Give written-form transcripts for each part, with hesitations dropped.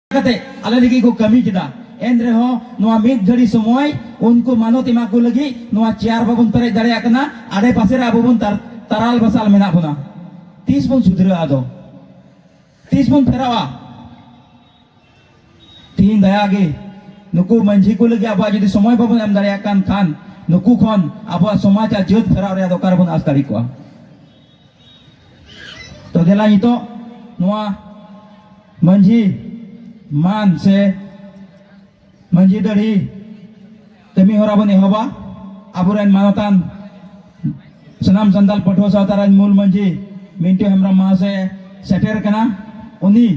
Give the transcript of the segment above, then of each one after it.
kate ala lagi ko kami kita endre ho noa mid ghadi somoy unku manot ima ko lagi noa chair babun tare dare akana ade pasere abun taral basal mena puna 30 pun sudra ado 30 pun ferawa tin daya ge nuku manji ko lagi aba jadi somoy babun am dare akan kan nuku khon aba somaj a jot feraw re ado karbon astari ko to dela ito noa manji मान से मंजी दड़ी तमी होराबन एहबा आबुरेन मानतान सनाम संताल पठो सावतारान मूल मंजी मिंटू हेमब्रम महाशय सेटेर कना उनी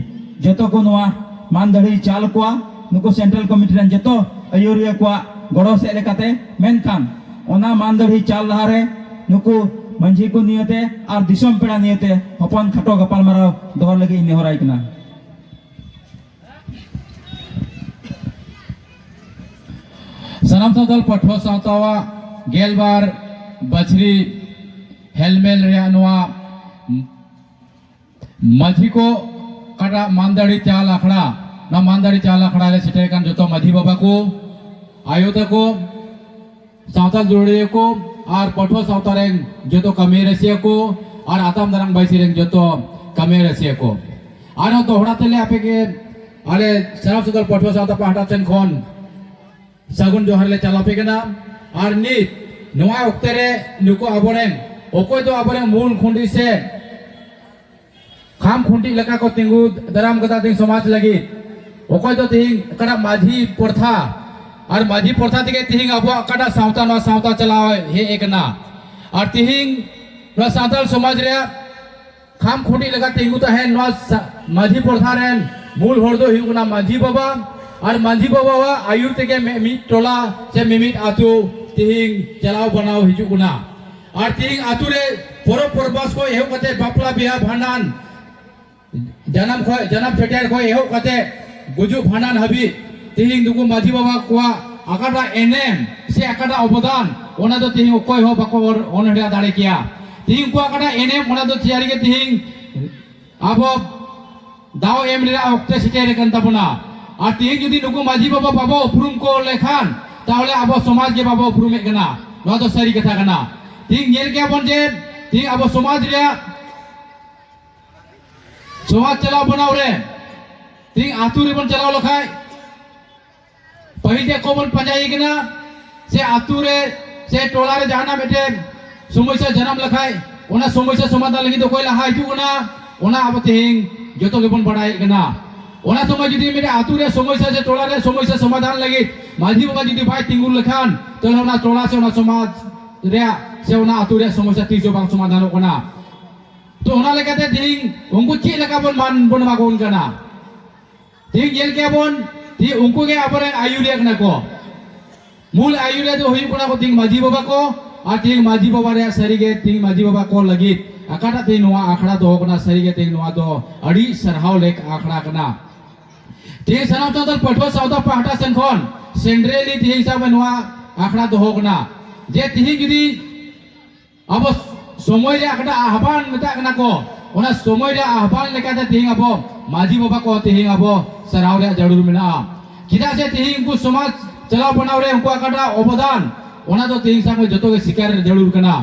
जतो को नोआ मान दड़ी चाल कोआ नुको सेंट्रल कमिटी रन जतो अयोरिया कोआ गड़ो से लेकाते मेनखान ओना मान दड़ी चाल लहारे नुको मंजी को नियते और दिसम पेड़ा नियते हपन खटो गपाल माराव दोहर लगी इने होराई कना सनाम संताल पठो सावतावा गेलबार बछरी हेलमेल रेनवा मधी को कटा मानदाड़ी चाल आखड़ा ना मानदाड़ी चाल आखड़ा ले सेटे कान जतो मधी बाबा को आयोता को सावताल जोड़िए को और पठो सावतारें जतो कमे रसिया को और आतम दरंग बाइसिरें जतो कमे रसिया को आनो तो होड़ा तेले आपे के अरे सनाम संताल पठो सावता पहाटा चन खोन सगुन जोहर ले चलापे कना और नित नोआ उक्तरे नुको आबोरें ओकोय तो आबोरें मूल खुंडी से खाम खुंडी लका को तिंगु दराम गदा तिंग समाज लगी ओकोय तो तिंग कड़ा माझी प्रथा और माझी प्रथा तिगे तिंग आबो कड़ा सावता नो सावता चलाओ हे एक ना और तिंग नो सावताल समाज रे खाम खुंडी लगा तिंगु तो है नो माझी प्रथा रेन मूल होड़ दो हिगुना माझी बाबा और मांझी बाबा आयुर तेगे मिट टोला से मिमिट आतु तिहिंग चलाव बनाव हिजुकुना और तिहिंग आतु रे पोरो परबास को एहो कते बापला बिहा भांडान जन्म छटेर को एहो कते गुजु भांडान हबी तिहिंग दुगु मांझी बाबा कोआ आकाटा एनएम से आकाटा अवदान ओना दो तिहिंग कोय हो बाको ओनहडा दाड़े किया तिहिंग को आकाटा एनएम ओना दो तियारी के तिहिंग आबो दाव एम रे ऑक्टे सिटेर कन तबना और तिहिंग जुदी नुकु माझी बाबा बाबा उपरुम को लेखान ताहले आबो समाज के बाबा उपरुम कना नो तो सरी कथा कना तिहिंग नेल के बन जे तिहिंग आबो समाज रे समाज चलाव बनाव रे तिहिंग आतु रे बन चलाव लखाय पहिले को बन पंजाई कना से आतु रे से टोला रे जाना बेटे समस्या जन्म लखाय ओना समस्या समाधान लगी तो कोई लहा हिजु कना ओना आबो तिहिंग जतो के बन बड़ाई कना ओना समय जुदी मेरे आतु रे समस्या से टोला रे समस्या समाधान लगी माझी बाबा जुदी भाई तिंगुल लखान तो ओना टोला से ओना समाज रे से ओना आतु रे समस्या तीजो बांग समाधान कोना तो ओना लेकाते तिंग उनको ची लका बन मान बन मागोन कना तिंग येल के बन ती उनको के अपरे आयुर्य कना को मूल आयुर्य तो होई कोना को तिंग माझी बाबा को और तिंग माझी बाबा रे सरी के तिंग माझी बाबा को लगी अकाटा तिंग नोआ आखड़ा तो कोना सरी के तिंग नोआ तो अड़ी सरहाव लेक आखड़ा कना तिहिंग सनाम संताल पठो सावता पहाटा सेनखन सेंड्रेली तिहिंग सब नोआ आखड़ा तो होगना जे तिहिंग जुदी अब समय रे आखड़ा आह्वान मेता कना को ओना समय रे आह्वान लेकाते तिहिंग अब माझी बाबा को तिहिंग अब सराव रे जरूर मेना किदा से तिहिंग को समाज चलाव बनाव रे उनको आखड़ा अवदान ओना तो तिहिंग सब जतो के शिकार जरूर कना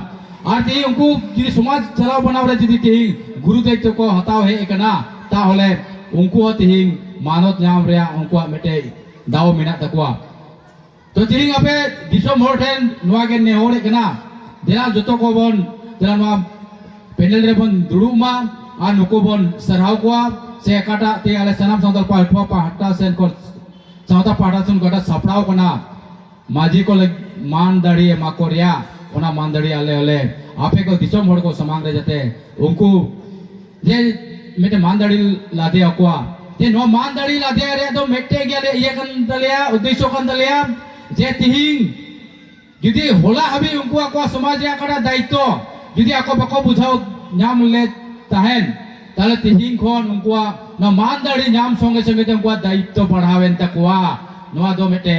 और तिहिंग उनको जुदी समाज चलाव बनाव रे जुदी तिहिंग गुरु दायित्व को हताव हे कना ताहले उनको तिहिंग मानत नाम रे उनको मेटे दाव मेना तकवा तो तिहिंग आपे दिसम होर ठेन नोआ के नेहोरे कना देना जतो को बन देना नोआ पेनल रे बन दुड़ुमा आ नुको बन सरहाव कोआ से एकाटा ते आले सनाम संताल पठवा पहाटा सेन को सावता पहाटा सुन गटा सपड़ाव कना माझी को मान दाड़ी माकोरिया ओना मान दाड़ी आले आले आपे को दिसम होर को समांग रे जते उनको जे मेटे मान दाड़ी लादे अकवा ते नो मान दाड़ी लादे रे तो मेटे गेले ये कन दलिया उद्देश्य कन दलिया जे तिहिंग जुदी होला हबी उनको अकवा समाज रे कड़ा दायित्व जुदी अको बको बुझाव नाम ले ताहेन ताले तिहिंग खन उनको न मान दाड़ी नाम संगे संगे ते उनको दायित्व बढ़ावेन तकवा नोआ दो मेटे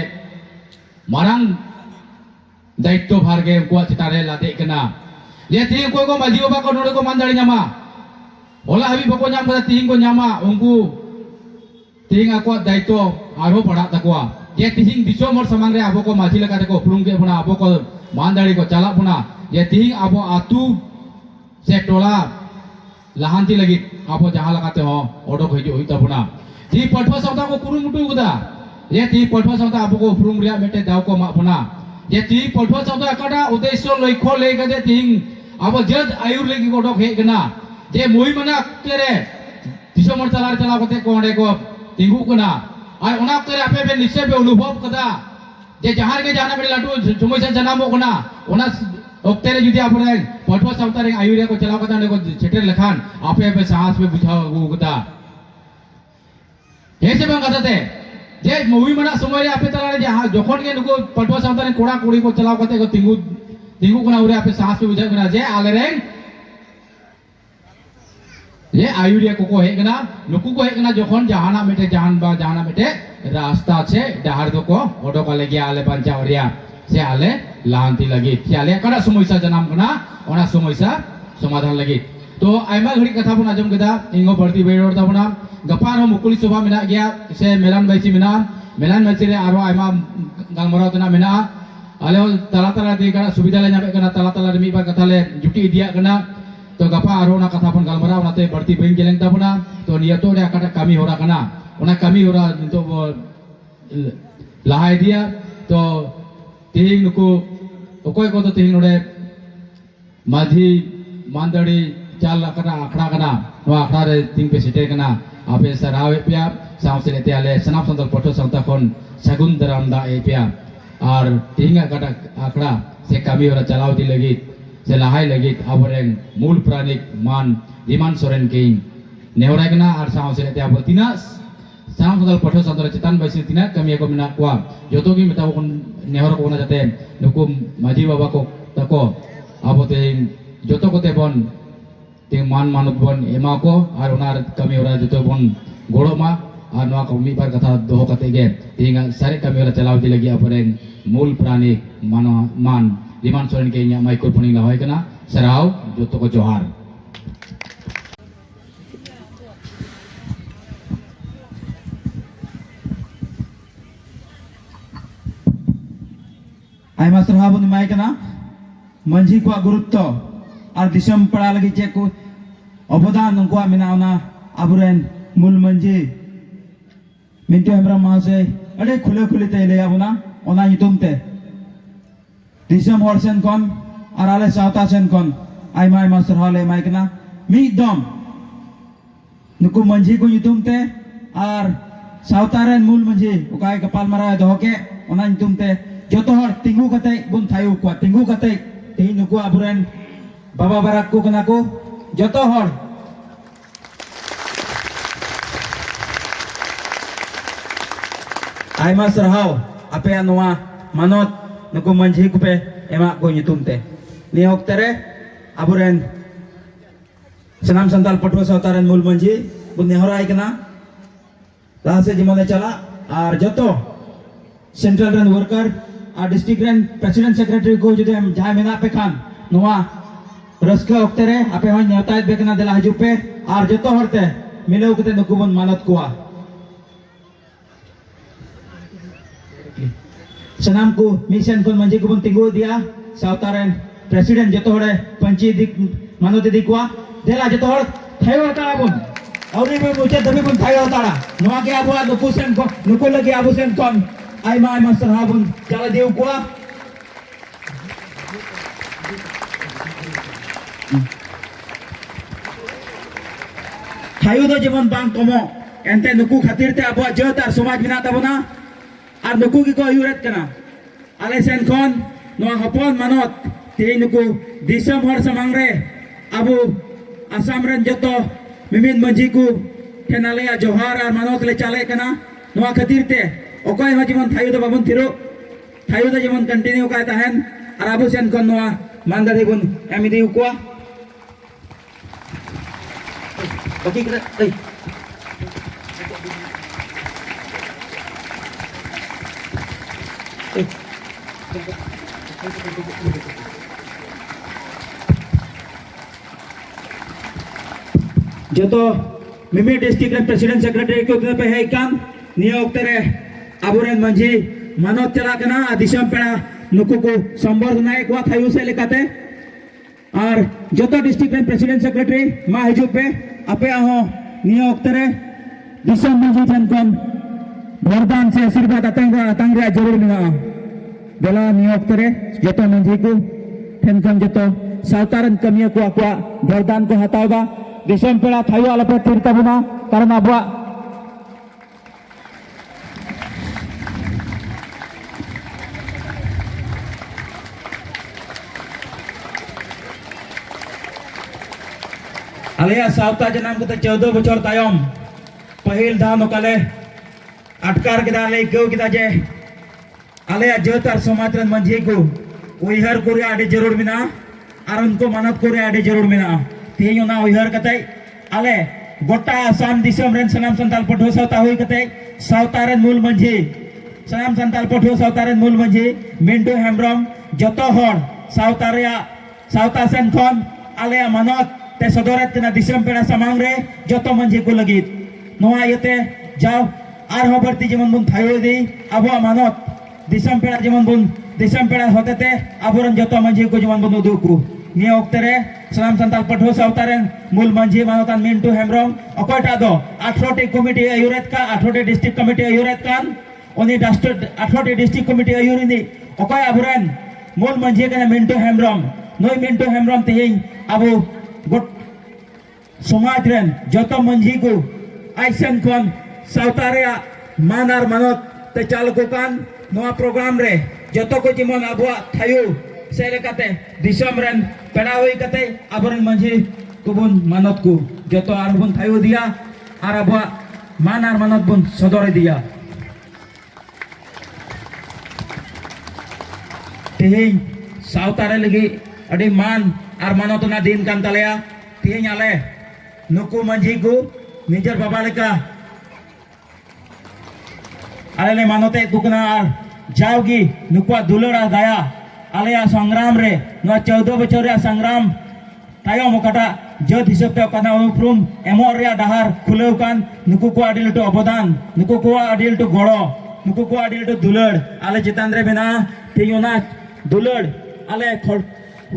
मारंग दायित्व भारगे उनको चितारे लादे कना ये तिहिंग को माझी बाबा को नोडे को मान दाड़ी नामा होला हबी बको नाम कदा तिहिंग को नामा उनको तिहिं आको दायित्व आरो पड़ा तकवा जे तिहिं दिसोम हर समांग रे आबो को माझी लगा को उपरुम के बना आबो को मान दाड़ी को चला बना जे तिहिं आबो आतु से टोला लहांती लगी आबो जहां लगाते हो ओडोक हिजु हुई तबना ती पठवा सावता को कुरुमुटु गुदा ये ती पठवा सावता आबो को उपरुम रिया मेटे दाव को मा बना ये ती पठवा सावता अकाडा उद्देश्य लक्ष्य ले गदे तिहिं आबो जज आयुर लगी ओडोक हे गना जे मुई मना तेरे दिसोम हर चला कते को ओडे को तिंगु कना और ओना करे आपे बे निश्चय पे अनुभव कदा जे जहां के जाना बे लाटू समस्या जनामो कना ओना ओक्ते रे जुदी आपरे पठवा सावता रे आयुरिया को चलाव कदा को छेटर लखान आपे पे साहस पे बुझाव गु कदा हे से बंग कदाते जे मूवी मना समय रे आपे तला रे जहां जखन के नुको पठवा सावता रे कोड़ा कोड़ी को चलाव कते को तिंगु कना उरे आपे साहस पे बुझाव कना जे आले रे ये आयुरिया को हे गना नुकु को हे गना जखन जहाना मेटे जहाना मेटे रास्ता छे डहार दो को ओडो का लगे आले पंचावरिया से आले लांती लगी से आले कड़ा समस्या जनाम कना ओना समस्या समाधान लगी तो आइमा घड़ी कथा बन आजम कदा इंगो भर्ती बेरोड ताबना गपार हो मुकुली सभा मेना गया से मेलान बाइसी रे आरो आइमा गालमराव तना मेना आले तला दे कना सुविधा ले नामे कना तला रे मी बार कथा ले जुटी दिया कना तो गपा आरो ना कथा पन गालमराव नाते भर्ती बेंग गेलेंग ताबना तो नियतो रे आकाटा कमी होरा कना ओना कमी होरा तो लहाय दिया तो तिहिं नुको ओकोय को तो तिहिं नोडे माझी मानदड़ी चाल कना आखड़ा कना नो आखड़ा रे तिंग पे सिटे कना आपे सरावे पिया सावसे लेते आले सनाप संतल पठो संता कोन सगुन दरामदा ए पिया और तिहिं आकाटा आखड़ा से कमी होरा चलाव दी लगी से लहाय लगी आबरें मूल प्राणिक मान रिमान सोरेन के नेहराय कना और सावसे लेते आबो तिना साम संतल पठो संतल चितान बाइसी तिना कमी को मिना को जोतो की मिताव कोन नेहर को ना जाते नुको माझी बाबा को तको आबोते जोतो कोते बन ते मान मानुत बन एमा को और उनार कमी होरा जोतो बन गोड़ो मा और नवा को मी बार कथा दोहो कते गे तिंगा सारे कमी होरा चलाव दी लगी अपरे मूल प्राणी मान रिमान सोरेन के nya माइक्रोफोन ला होय कना सराव जोतो को जोहार आइमा सरहा बन माय कना मंझी को गुरुत्व और दिसम पड़ा लगी चे को अवदान उनको मिनावना अबुरेन मूल मंझी मिंटू हेमब्रम महाशय अरे खुले ते ले आबुना ओना युतुम ते दिसम हर सेन कोन और आले सावता सेन कोन आइमा सरहा ले माय कना मी दम नुको मंझी को युतुम ते और सावता रेन मूल मंझी उकाय कपाल मारा दोहो के ओना युतुम ते जोतो हर तिंगु कते बुन थायु को तिंगु कते तेहि नुको आबुरेन बाबा बाराक को कना को जोतो हर आइमा सरहाव आपे नोआ मानत नुको मंझी को पे एमा को nyutum ते नि ओक्ते रे आबुरेन सनाम संताल पठुआ सावतारेन मूल मंझी बुन नेहराय कना लाहा से जिमने चला और जोतो सेंट्रल रेन वर्कर और डिस्ट्रिक्ट रेन प्रेसिडेंट सेक्रेटरी को जुदे जहां मेना पे खान नोआ रस्का ओक्ते रे आपे होय नेवतायत बेकना देला हजू पे और जतो हरते मिलो कते नुको बन मानत कुआ सनाम को मिशन को मंजी को बन तिंगो दिया सावतारेन प्रेसिडेंट जतो हरे पंची दिक मानत दिकवा देला जतो हर थायो ताला बन और भी मुझे दबी बन थायो ताला नोआ के आबुआ नुको सेन को नुको लगे आबु सेन कोन आइमा सरहा बन चला देव कुआ थायु दो जेमन बांग कमो एंते नुकु खातिर ते आबो जत आर समाज बिना ताबना आर नुकु की को युरत कना आले सेन कोन नो हपन मानत ते नुकु दिसम हर समांग रे आबो आसाम रेन जतो मिमिन मंजी को ठेनाले जोहार आर मानत ले चाले कना नो खातिर ते ओकय हो जेमन थायु दो बाबन थिरो थायु दो जेमन कंटिन्यू काय ताहेन आर आबो सेन कोन नो मानदारी बुन एमिदी उकवा Bagi kita, joto मिमी डिस्ट्रिक्ट रेन प्रेसिडेंट सेक्रेटरी को पे है कान निया वक्त रे आबुरेन मंझी मानत चला कना दिसम पेड़ा नुकु को संबर्धना एक वा थायु से लेकाते और जोतो डिस्ट्रिक्ट रेन प्रेसिडेंट सेक्रेटरी मा हिजु पे आपे आहो निया वक्त रे दिसम मंझी ठन कोन वरदान से आशीर्वाद अतंग रे जरूर मिला बेला निया वक्त रे जोतो मंझी को ठन कोन जोतो सावतारन कमिया को आकुआ वरदान को हतावदा दिसम पेड़ा थायु आलपे तीरता बुना कारण अबुआ आलिया सावता जनाम को 14 बछर तायम पहिल धा नोकाले अटकार किदा ले गौ किदा जे आलिया जोतार समाज रन मंझी को उइहर कोरे आडे जरूर मिना और उनको मानत कोरे आडे जरूर मिना तेयो ना उइहर कतै आले गोटा आसाम दिसम रेन सनाम संताल पठो सावता होई कतै सावतारन मूल मंझी सनाम संताल पठो सावतारन मूल मंझी मिंटू हेम्ब्रम जतो हर सावतारिया सावता सेन खन आलिया मानत ते सदरत कना दिसम पेड़ा समांग रे जतो मंझी को लगित नोआ यते जाओ आर हो बर्ती जेमन बुन थायो दी अबो मानत दिसम पेड़ा जेमन बुन दिसम पेड़ा होतेते अबोरन जतो मंझी को जेमन बुन दुकु निया ओक्तरे सनाम संताल पठो सावतारेन मूल मंझी मानतान मिंटू हेम्ब्रम अकोयटा दो 18 टी कमिटी आयुरेत का 18 टी डिस्ट्रिक्ट कमिटी आयुरेत कान उनी 18 टी डिस्ट्रिक्ट कमिटी आयुरिनी अकोय अबोरन मूल मंझी कना मिंटू हेम्ब्रम नोय मिंटू हेम्ब्रम तिहिं अबो गोट समाज रेन जतो मंझी को आइसन खन सावतारिया मानार मानत ते चालको कान नोआ प्रोग्राम रे जतो को जिमन अबुआ थायु से लेकाते दिसम रेन पेड़ा होई कते अबरन मंझी कुबुन मानत को जतो आर बुन थायु दिया आर अबुआ मानार मानत बुन सदर दिया तेहिं सावतारे लगी अडी मान आर मानतना दिन कान तालेया तेहिं आले नुकु मंझी को निजर बाबा लेका आले ले मानते कुकना आर जाओगी नुकुआ दुलड़ा दाया आलेया संग्राम रे नुआ 14 बछर रे संग्राम तायम ओकाटा जत हिसाब ते कना उपरुम एमोर रे डाहार खुलेव कान नुकु को आडी लटो अवदान नुकु को आडी लटो गड़ो नुकु को आडी लटो दुलड़ आले चितान रे बिना तेयोना दुलड़ आले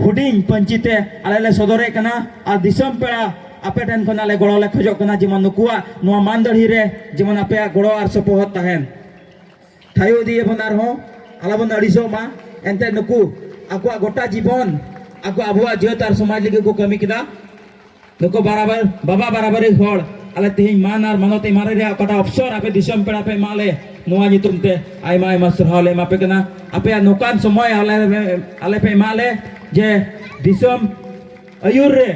हुडिंग पंचिते आले ले सदरे कना आ दिसम पेड़ा आपे ठन खन आले गड़ो ले खजो कना जेमन नुकुआ नुआ मानदड़ी रे जेमन आपे गड़ो आर सपोहत ताहेन थायो दिए बनार हो आलाबन अड़िसो मा एंते नुकु आकुआ गोटा जीवन आकु आबुआ जत आर समाज लगे को कमी किदा नुकु बराबर बाबा बराबर हड़ आले तेहिं मान आर मानते मारे रे कटा अवसर आपे दिसम पेड़ा पे माले नुआ नितुम ते आयमा आयमा सरहाव ले मापे कना आपे नोकान समय आले पे माले जे दिसम अयुर रे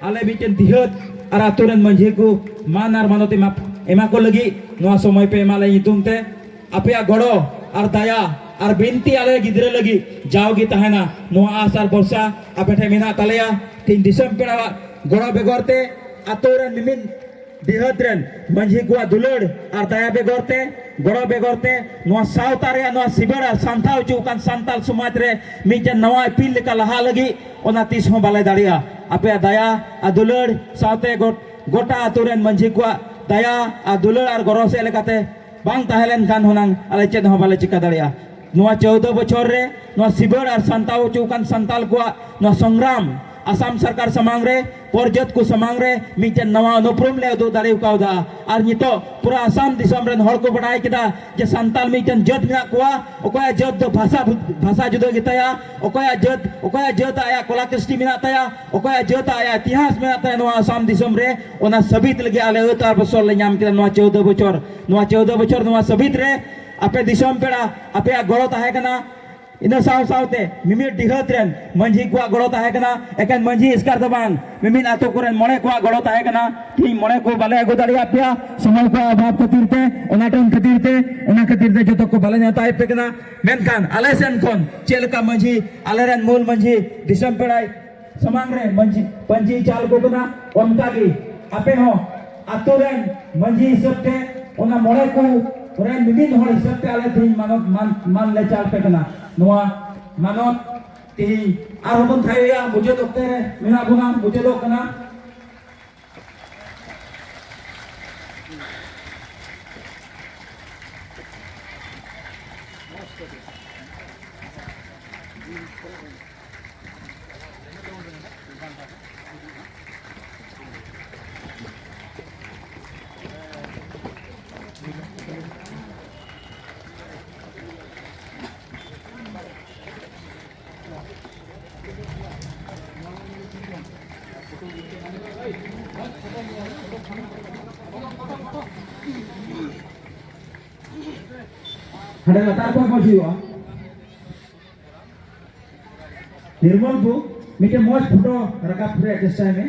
आले मिटेन दिहत आर आतुरन मंझी को मान आर मानते मा एमा को लगी नुआ समय पे माले नितुम ते आपे गड़ो आर दया आर बिनती आले गिद्रे लगी जाओगी तहना नुआ आस आर बर्षा आपे ठे मेना तालेया तीन दिसम पेड़ा गड़ो बेगरते आतुरन मिमिन दिहत रेन मंझी को दुलड़ आर दया बेगरते गड़ो बेगरते नुआ सावतारे नुआ सिबड़ा सांताव चुकान सांताल समाज रे मिटेन नवा पील लेका लहा लगी ओना तीस हो बाले दाड़िया आपे दया आ दुलड़ सावते गोटा आतुरेन मंझी को दया आ दुलड़ आर गड़ो से लेकाते बांग ताहेलेन खान होनांग आले चेद हो बाले चिका दाड़िया नुआ 14 बछर रे नुआ सिबड़ आर सांताव चुकान सांताल को नुआ संग्राम आसाम सरकार समांग रे परजत को समांग रे मिटेन नवा अनुप्रुम ले दो दाड़े उकावदा आर नितो पूरा आसाम दिसम रेन हड़ को बडाय किदा जे सांताल मिटेन जत मिना कोआ ओकया जत दो भाषा जुदो गिताया ओकया जत आया कला कृष्टि मिना ताया ओकया जत आया इतिहास मिना ताया नवा आसाम दिसम रे ओना सबित लगे आले उतार बसर ले नाम किदा नवा 14 बछर नवा सबित रे आपे दिसम पेड़ा आपे गड़ो ताहे कना इन साव सावते मिमिर दिहत रेन मंझी को गड़ो ताहे कना एकान मंझी इसकार दबांग मिमिन आतो कोरेन मणे को गड़ो ताहे कना ती मणे को बाले अगो दाड़िया पिया समय को अभाव खतीरते ओनाटन खतीरते जतो को बाले नेता पे कना मेनखान आले सेन कोन चेलका मंझी आले रेन मूल मंझी दिसम पेड़ाय समांग रे मंझी पंजी चाल को कना ओनकागी आपे हो आतो रेन मंझी सबते ओना मणे को रेन मिमिन हड़ सबते आले ती मान ले चाल पे कना नुआ मानत तेहिं आर बन थाया मुझे दोक्ते रे मिना बुना मुझे दो कना Ada latar ko mo jiwa. निर्मल को मीटे मौज फोटो रखा पूरे दिस टाइम में